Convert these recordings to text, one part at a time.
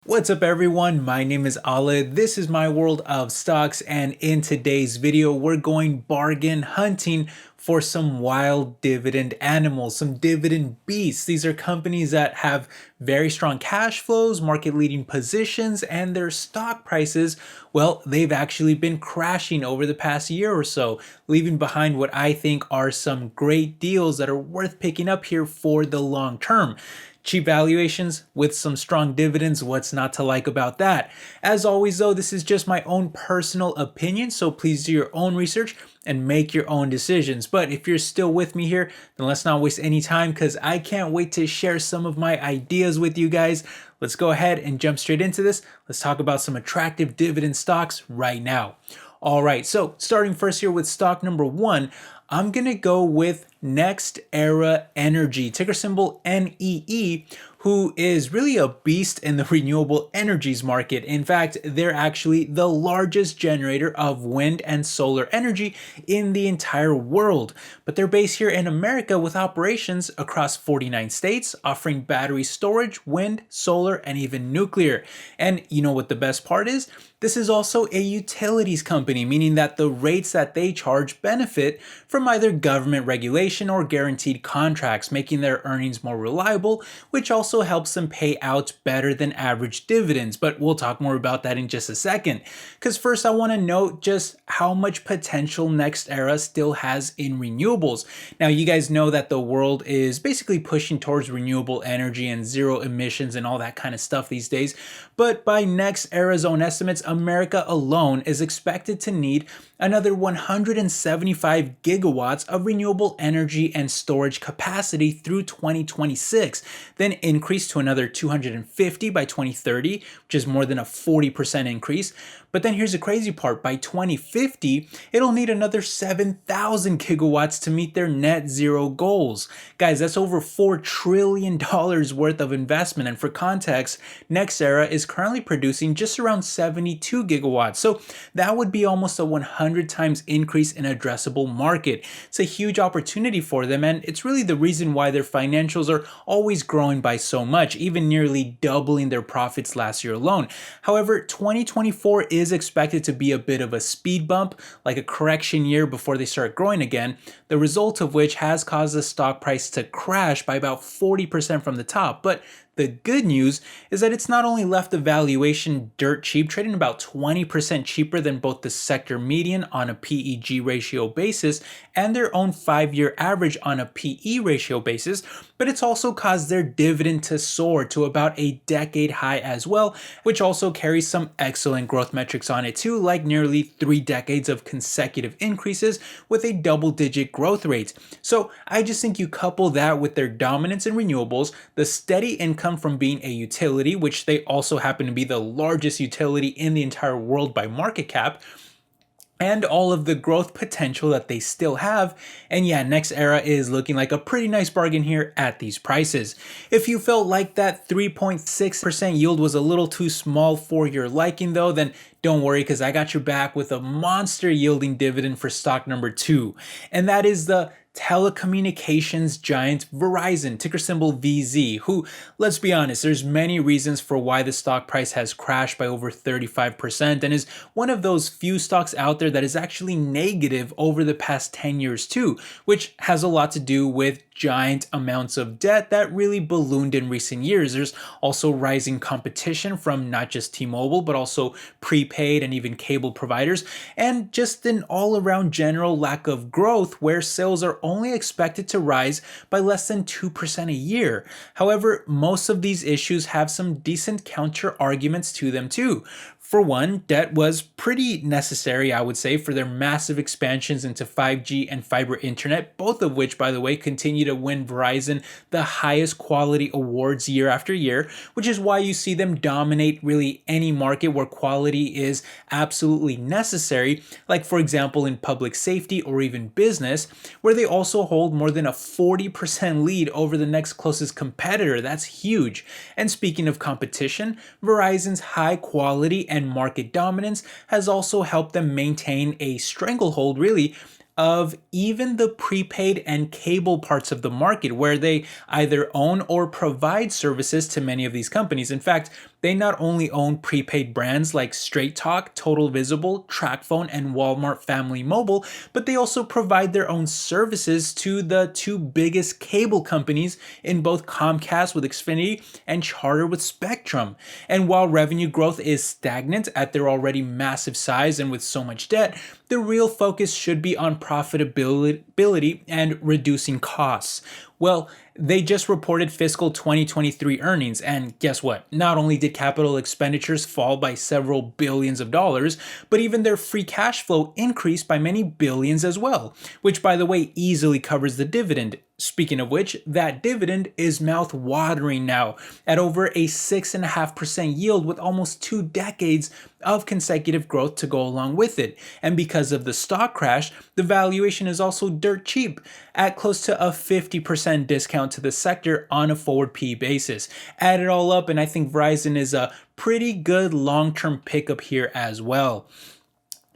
What's up everyone, my name is Ale, this is my world of stocks, and in today's video we're going bargain hunting for some wild dividend animals, some dividend beasts. These are companies that have very strong cash flows, market leading positions, and their stock prices, well, they've actually been crashing over the past year or so, leaving behind what I think are some great deals that are worth picking up here for the long term. Cheap valuations with some strong dividends, what's not to like about that? As always though, this is just my own personal opinion, so please do your own research and make your own decisions. But if you're still with me here, then let's not waste any time because I can't wait to share some of my ideas with you guys. Let's go ahead and jump straight into this. Let's talk about some attractive dividend stocks right now. All right, so starting first here with stock number one, I'm gonna go with NextEra Energy, ticker symbol NEE, who is really a beast in the renewable energies market. In fact, they're actually the largest generator of wind and solar energy in the entire world. But they're based here in America with operations across 49 states, offering battery storage, wind, solar, and even nuclear. And you know what the best part is? This is also a utilities company, meaning that the rates that they charge benefit from either government regulation or guaranteed contracts, making their earnings more reliable, which also helps them pay out better than average dividends. But we'll talk more about that in just a second. Because first I want to note just how much potential NextEra still has in renewables. Now you guys know that the world is basically pushing towards renewable energy and zero emissions and all that kind of stuff these days. But by NextEra's own estimates, America alone is expected to need another 175 gigawatts of renewable energy and storage capacity through 2026, then increase to another 250 by 2030, which is more than a 40% increase. But then here's the crazy part, by 2050, it'll need another 7,000 gigawatts to meet their net zero goals. Guys, that's over $4 trillion worth of investment, and for context, NextEra is currently producing just around 72 gigawatts, so that would be almost a 100 times increase in addressable market. It's a huge opportunity for them, and it's really the reason why their financials are always growing by so much, even nearly doubling their profits last year alone. However, 2024 is expected to be a bit of a speed bump, like a correction year before they start growing again, the result of which has caused the stock price to crash by about 40% from the top. But the good news is that it's not only left the valuation dirt cheap, trading about 20% cheaper than both the sector median on a PEG ratio basis and their own 5-year average on a PE ratio basis, but it's also caused their dividend to soar to about a decade high as well, which also carries some excellent growth metrics on it too, like nearly 3 decades of consecutive increases with a double-digit growth rate. So I just think you couple that with their dominance in renewables, the steady income from being a utility, which they also happen to be the largest utility in the entire world by market cap, and all of the growth potential that they still have. And yeah, NextEra is looking like a pretty nice bargain here at these prices. If you felt like that 3.6% yield was a little too small for your liking though, then don't worry because I got your back with a monster yielding dividend for stock number 2. And that is the telecommunications giant Verizon, ticker symbol VZ, who, let's be honest, there's many reasons for why the stock price has crashed by over 35% and is one of those few stocks out there that is actually negative over the past 10 years too, which has a lot to do with giant amounts of debt that really ballooned in recent years. There's also rising competition from not just T-Mobile, but also prepaid and even cable providers, and just an all-around general lack of growth where sales are only expected to rise by less than 2% a year. However, most of these issues have some decent counter arguments to them too. For one, debt was pretty necessary, I would say, for their massive expansions into 5G and fiber internet, both of which, by the way, continue to win Verizon the highest quality awards year after year, which is why you see them dominate really any market where quality is absolutely necessary, like for example in public safety or even business, where they also hold more than a 40% lead over the next closest competitor. That's huge. And speaking of competition, Verizon's high quality and market dominance has also helped them maintain a stranglehold, really, of even the prepaid and cable parts of the market where they either own or provide services to many of these companies. In fact, they not only own prepaid brands like Straight Talk, Total Visible, TrackPhone, and Walmart Family Mobile, but they also provide their own services to the two biggest cable companies in both Comcast with Xfinity and Charter with Spectrum. And while revenue growth is stagnant at their already massive size and with so much debt, the real focus should be on profitability and reducing costs. Well, they just reported fiscal 2023 earnings, and guess what? Not only did capital expenditures fall by several billions of dollars, but even their free cash flow increased by many billions as well, which, by the way, easily covers the dividend. Speaking of which, that dividend is mouth-watering now at over a 6.5% yield with almost 2 decades of consecutive growth to go along with it. And because of the stock crash, the valuation is also dirt cheap at close to a 50% discount to the sector on a forward P basis. Add it all up, and I think Verizon is a pretty good long-term pickup here as well.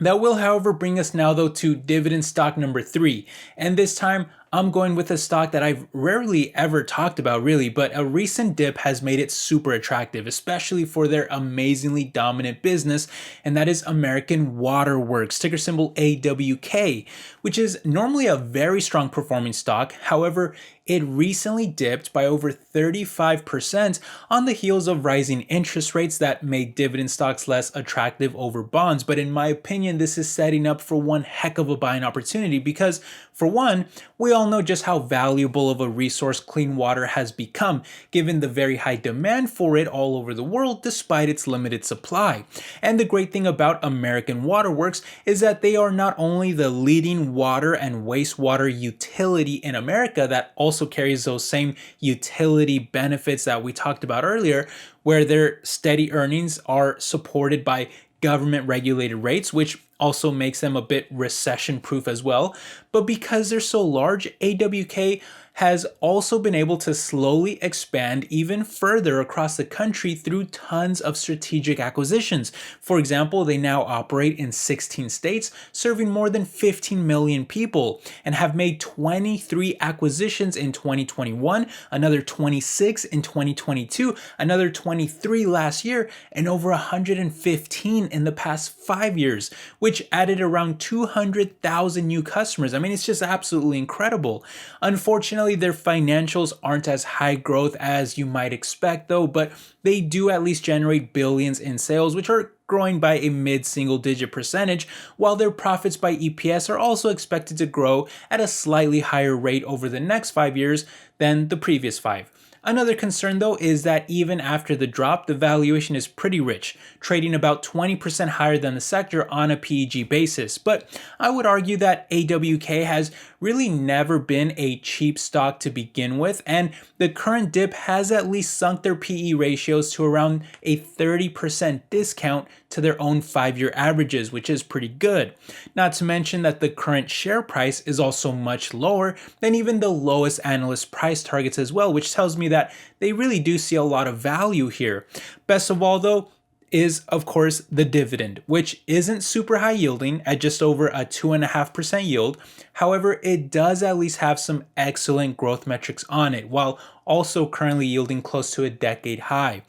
That will, however, bring us now though to dividend stock number 3, and this time I'm going with a stock that I've rarely ever talked about really, but a recent dip has made it super attractive, especially for their amazingly dominant business, and that is American Water Works, ticker symbol AWK, which is normally a very strong performing stock. However, it recently dipped by over 35% on the heels of rising interest rates that made dividend stocks less attractive over bonds. But in my opinion, this is setting up for one heck of a buying opportunity because, for one, we all know just how valuable of a resource clean water has become, given the very high demand for it all over the world despite its limited supply. And the great thing about American Water Works is that they are not only the leading water and wastewater utility in America that also carries those same utility benefits that we talked about earlier, where their steady earnings are supported by government regulated rates, which also makes them a bit recession proof as well. But because they're so large, AWK has also been able to slowly expand even further across the country through tons of strategic acquisitions. For example, they now operate in 16 states, serving more than 15 million people, and have made 23 acquisitions in 2021, another 26 in 2022, another 23 last year, and over 115 in the past 5 years, which added around 200,000 new customers. I mean, it's just absolutely incredible. Unfortunately, their financials aren't as high growth as you might expect though, but they do at least generate billions in sales, which are growing by a mid-single digit percentage, while their profits by EPS are also expected to grow at a slightly higher rate over the next 5 years than the previous 5. Another concern though is that even after the drop, the valuation is pretty rich, trading about 20% higher than the sector on a PEG basis. But I would argue that AWK has really never been a cheap stock to begin with, and the current dip has at least sunk their PE ratios to around a 30% discount to their own 5-year averages, which is pretty good. Not to mention that the current share price is also much lower than even the lowest analyst price targets as well, which tells me that they really do see a lot of value here. Best of all though, is of course the dividend, which isn't super high yielding at just over a 2.5% yield. However, it does at least have some excellent growth metrics on it, while also currently yielding close to a decade high.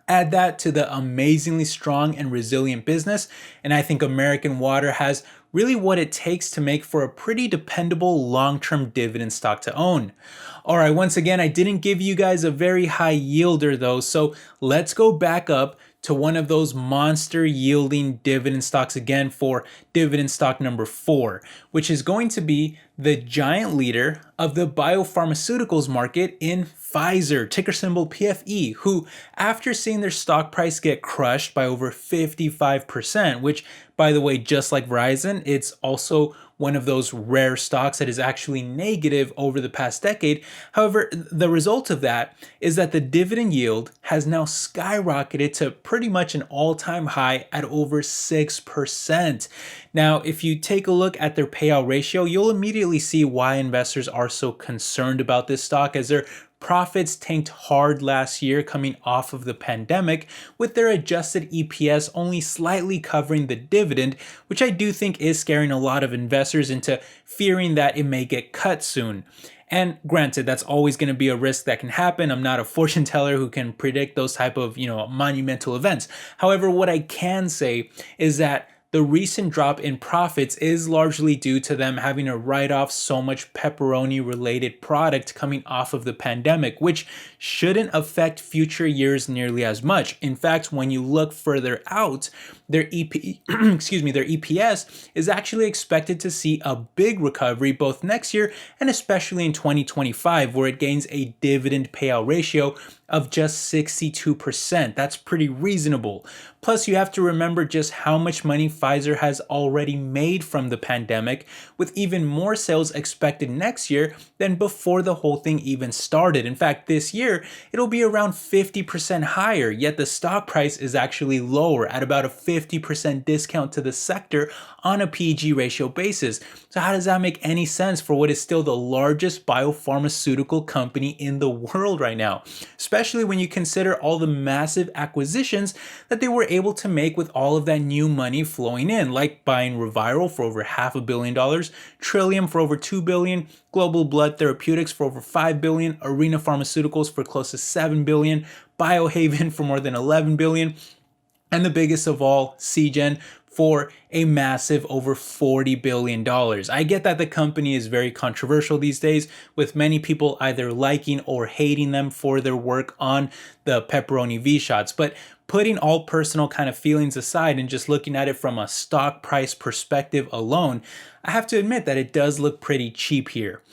Add that to the amazingly strong and resilient business, and I think American Water has really what it takes to make for a pretty dependable long-term dividend stock to own. All right, once again, I didn't give you guys a very high yielder though, so let's go back up to one of those monster yielding dividend stocks again for dividend stock number 4, which is going to be the giant leader of the biopharmaceuticals market in Pfizer, ticker symbol PFE, who, after seeing their stock price get crushed by over 55%, which, by the way, just like Verizon, it's also one of those rare stocks that is actually negative over the past decade. However, the result of that is that the dividend yield has now skyrocketed to pretty much an all-time high at over 6%. Now, if you take a look at their payout ratio, you'll immediately see why investors are so concerned about this stock, as their profits tanked hard last year coming off of the pandemic, with their adjusted EPS only slightly covering the dividend, which I do think is scaring a lot of investors into fearing that it may get cut soon. And granted, that's always going to be a risk that can happen. I'm not a fortune teller who can predict those type of, monumental events. However, what I can say is that the recent drop in profits is largely due to them having to write off so much pepperoni related product coming off of the pandemic, which shouldn't affect future years nearly as much. In fact, when you look further out, their their EPS is actually expected to see a big recovery both next year and especially in 2025, where it gains a dividend payout ratio of just 62%. That's pretty reasonable. Plus, you have to remember just how much money Pfizer has already made from the pandemic, with even more sales expected next year than before the whole thing even started. In fact, this year, it'll be around 50% higher, yet the stock price is actually lower at about a 50% discount to the sector on a PEG ratio basis. So how does that make any sense for what is still the largest biopharmaceutical company in the world right now? Especially when you consider all the massive acquisitions that they were able to make with all of that new money flowing in, like buying Reviral for over $500 million, Trillium for over $2 billion, Global Blood Therapeutics for over $5 billion, Arena Pharmaceuticals for close to $7 billion, Biohaven for more than $11 billion, and the biggest of all, Seagen, for a massive over $40 billion. I get that the company is very controversial these days, with many people either liking or hating them for their work on the pepperoni V-shots, but putting all personal kind of feelings aside and just looking at it from a stock price perspective alone, I have to admit that it does look pretty cheap here.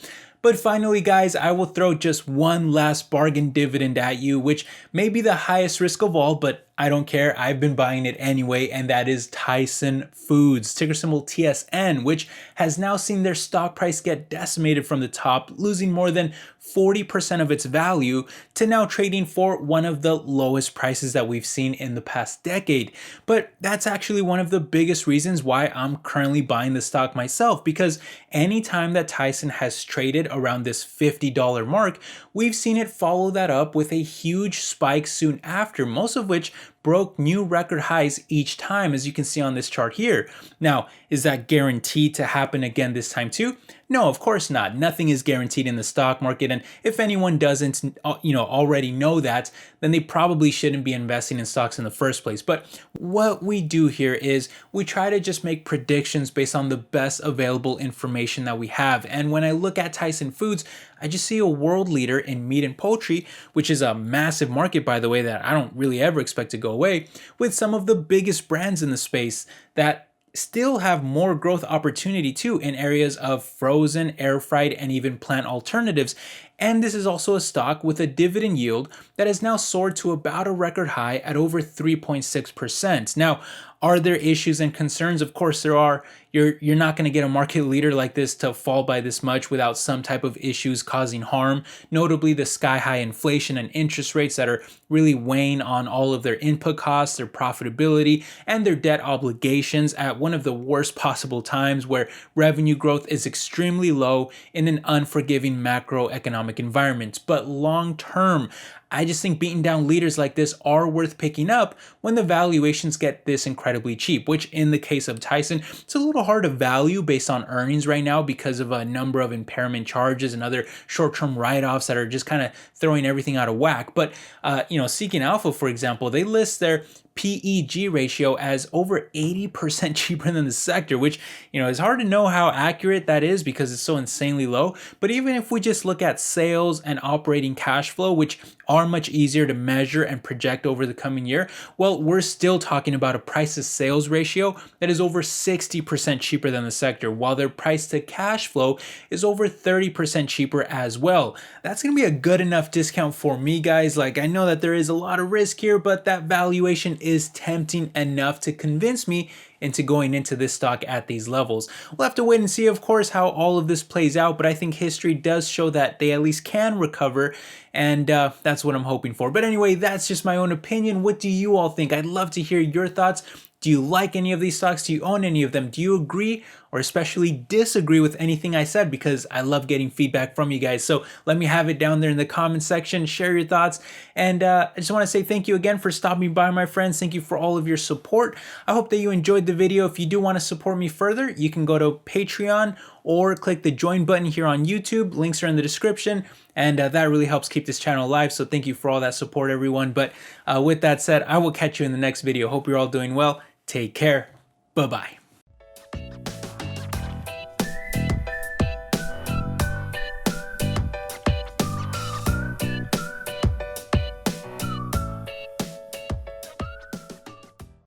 But finally, guys, I will throw just one last bargain dividend at you, which may be the highest risk of all, but I don't care. I've been buying it anyway, and that is Tyson Foods, ticker symbol TSN, which has now seen their stock price get decimated from the top, losing more than 40% of its value to now trading for one of the lowest prices that we've seen in the past decade. But that's actually one of the biggest reasons why I'm currently buying the stock myself, because anytime that Tyson has traded around this $50 mark, we've seen it follow that up with a huge spike soon after, most of which broke new record highs each time, as you can see on this chart here. Now, is that guaranteed to happen again this time too? No, of course not. Nothing is guaranteed in the stock market, and if anyone doesn't, already know that, then they probably shouldn't be investing in stocks in the first place. But what we do here is we try to just make predictions based on the best available information that we have. And when I look at Tyson Foods, I just see a world leader in meat and poultry, which is a massive market, by the way, that I don't really ever expect to go away, with some of the biggest brands in the space that still have more growth opportunity too in areas of frozen, air fried, and even plant alternatives. And this is also a stock with a dividend yield that has now soared to about a record high at over 3.6%. Now, are there issues and concerns? Of course there are. You're not going to get a market leader like this to fall by this much without some type of issues causing harm, notably the sky high inflation and interest rates that are really weighing on all of their input costs, their profitability, and their debt obligations at one of the worst possible times, where revenue growth is extremely low in an unforgiving macroeconomic environment. But long term, I just think beating down leaders like this are worth picking up when the valuations get this incredibly cheap, which in the case of Tyson, it's a little hard to value based on earnings right now because of a number of impairment charges and other short-term write-offs that are just kind of throwing everything out of whack. But, Seeking Alpha, for example, they list their PEG ratio as over 80% cheaper than the sector, which, is hard to know how accurate that is because it's so insanely low. But even if we just look at sales and operating cash flow, which are much easier to measure and project over the coming year, well, we're still talking about a price to sales ratio that is over 60% cheaper than the sector, while their price to cash flow is over 30% cheaper as well. That's going to be a good enough discount for me, guys. Like, I know that there is a lot of risk here, but that valuation is tempting enough to convince me into going into this stock at these levels. We'll have to wait and see, of course, how all of this plays out, but I think history does show that they at least can recover, and that's what I'm hoping for. But anyway, that's just my own opinion. What do you all think? I'd love to hear your thoughts. Do you like any of these stocks? Do you own any of them? Do you agree or especially disagree with anything I said, because I love getting feedback from you guys. So let me have it down there in the comment section. Share your thoughts. And I just want to say thank you again for stopping by, my friends. Thank you for all of your support. I hope that you enjoyed the video. If you do want to support me further, you can go to Patreon or click the join button here on YouTube. Links are in the description. And that really helps keep this channel alive. So thank you for all that support, everyone. But with that said, I will catch you in the next video. Hope you're all doing well. Take care. Bye-bye.